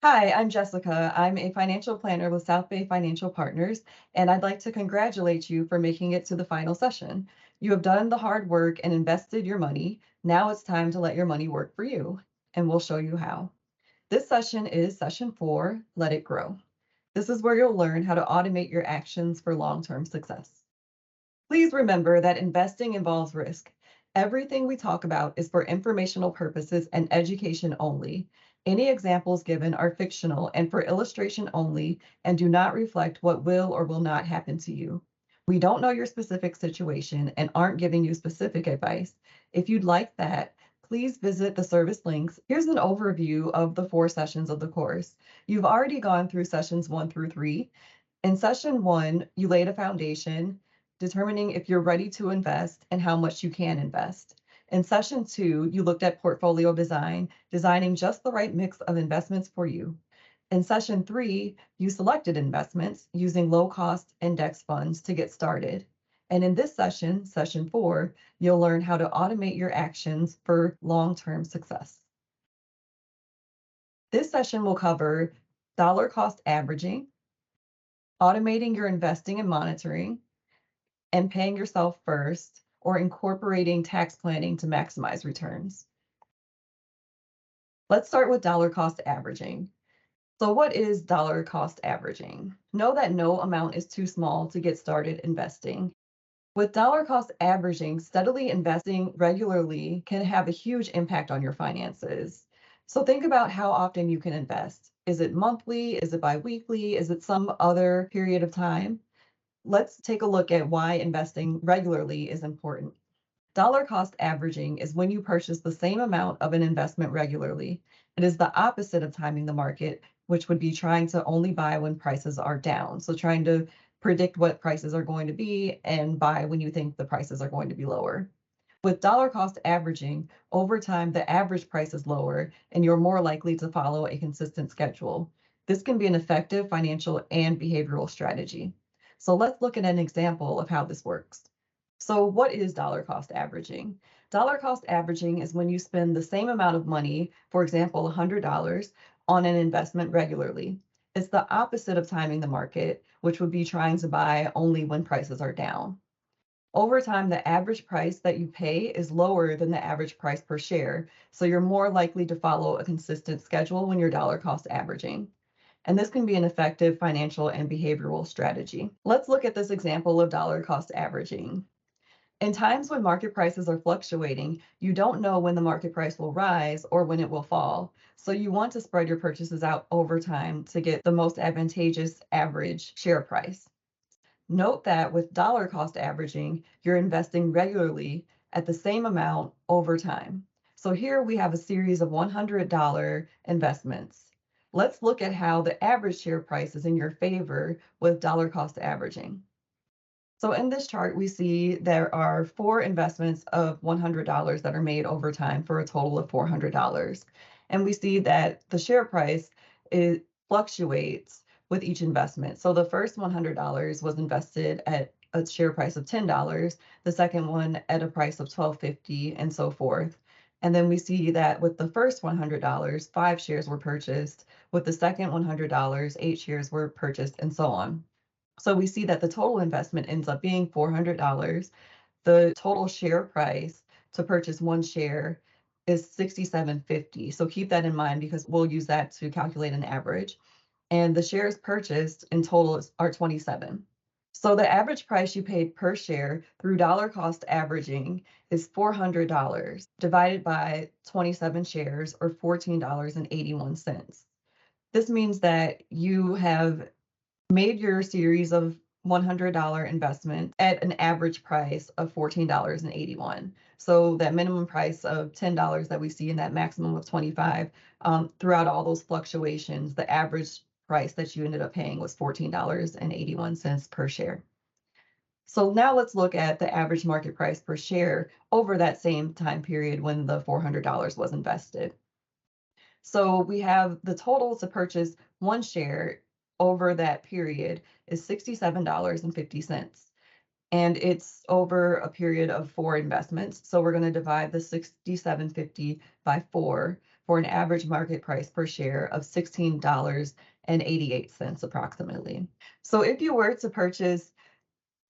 Hi, I'm Jessica. I'm a financial planner with South Bay Financial Partners, and I'd like to congratulate you for making it to the final session. You have done the hard work and invested your money. Now it's time to let your money work for you, and we'll show you how. This session is session 4, Let It Grow. This is where you'll learn how to automate your actions for long-term success. Please remember that investing involves risk. Everything we talk about is for informational purposes and education only. Any examples given are fictional and for illustration only and do not reflect what will or will not happen to you. We don't know your specific situation and aren't giving you specific advice. If you'd like that, please visit the service links. Here's an overview of the 4 sessions of the course. You've already gone through sessions 1 through 3. In session 1, you laid a foundation, determining if you're ready to invest and how much you can invest. In session 2, you looked at portfolio design, designing just the right mix of investments for you. In session 3, you selected investments using low-cost index funds to get started. And in this session, session 4, you'll learn how to automate your actions for long-term success. This session will cover dollar cost averaging, automating your investing and monitoring, and paying yourself first, or incorporating tax planning to maximize returns. Let's start with dollar cost averaging. So what is dollar cost averaging? Know that no amount is too small to get started investing. With dollar cost averaging, steadily investing regularly can have a huge impact on your finances. So think about how often you can invest. Is it monthly? Is it biweekly? Is it some other period of time? Let's take a look at why investing regularly is important. Dollar cost averaging is when you purchase the same amount of an investment regularly. It is the opposite of timing the market, which would be trying to only buy when prices are down. So trying to predict what prices are going to be and buy when you think the prices are going to be lower. With dollar cost averaging, over time, the average price is lower and you're more likely to follow a consistent schedule. This can be an effective financial and behavioral strategy. So let's look at an example of how this works. So what is dollar cost averaging? Dollar cost averaging is when you spend the same amount of money, for example, $100, on an investment regularly. It's the opposite of timing the market, which would be trying to buy only when prices are down. Over time, the average price that you pay is lower than the average price per share, so you're more likely to follow a consistent schedule when you're dollar cost averaging. And this can be an effective financial and behavioral strategy. Let's look at this example of dollar cost averaging. In times when market prices are fluctuating, you don't know when the market price will rise or when it will fall. So you want to spread your purchases out over time to get the most advantageous average share price. Note that with dollar cost averaging, you're investing regularly at the same amount over time. So here we have a series of $100 investments. Let's look at how the average share price is in your favor with dollar cost averaging. So in this chart, we see there are 4 investments of $100 that are made over time for a total of $400. And we see that the share price fluctuates with each investment. So the first $100 was invested at a share price of $10, the second one at a price of $12.50, and so forth. And then we see that with the first $100, 5 shares were purchased. With the second $100, 8 shares were purchased, and so on. So we see that the total investment ends up being $400. The total share price to purchase 1 share is $67.50. So keep that in mind because we'll use that to calculate an average. And the shares purchased in total are 27. So the average price you paid per share through dollar cost averaging is $400 divided by 27 shares, or $14.81. This means that you have made your series of $100 investment at an average price of $14.81. So that minimum price of $10 that we see in that maximum of 25, throughout all those fluctuations, the average price that you ended up paying was $14.81 per share. So now let's look at the average market price per share over that same time period when the $400 was invested. So we have the total to purchase 1 share over that period is $67.50. And it's over a period of 4 investments. So we're going to divide the $67.50 by 4 for an average market price per share of $16.88 approximately. So if you were to purchase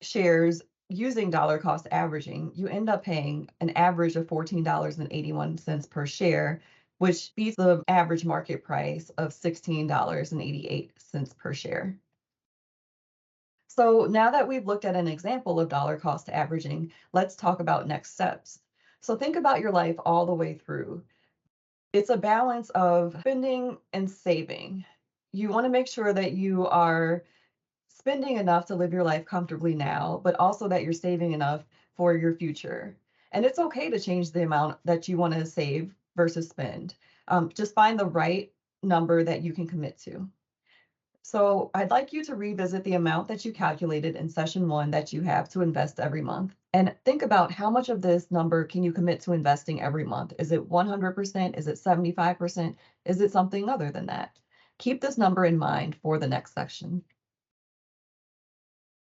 shares using dollar cost averaging, you end up paying an average of $14.81 per share, which beats the average market price of $16.88 per share. So now that we've looked at an example of dollar cost averaging, let's talk about next steps. So think about your life all the way through. It's a balance of spending and saving. You want to make sure that you are spending enough to live your life comfortably now, but also that you're saving enough for your future. And it's okay to change the amount that you want to save versus spend. Just find the right number that you can commit to. So I'd like you to revisit the amount that you calculated in session one that you have to invest every month. And think about how much of this number can you commit to investing every month? Is it 100%? Is it 75%? Is it something other than that? Keep this number in mind for the next section.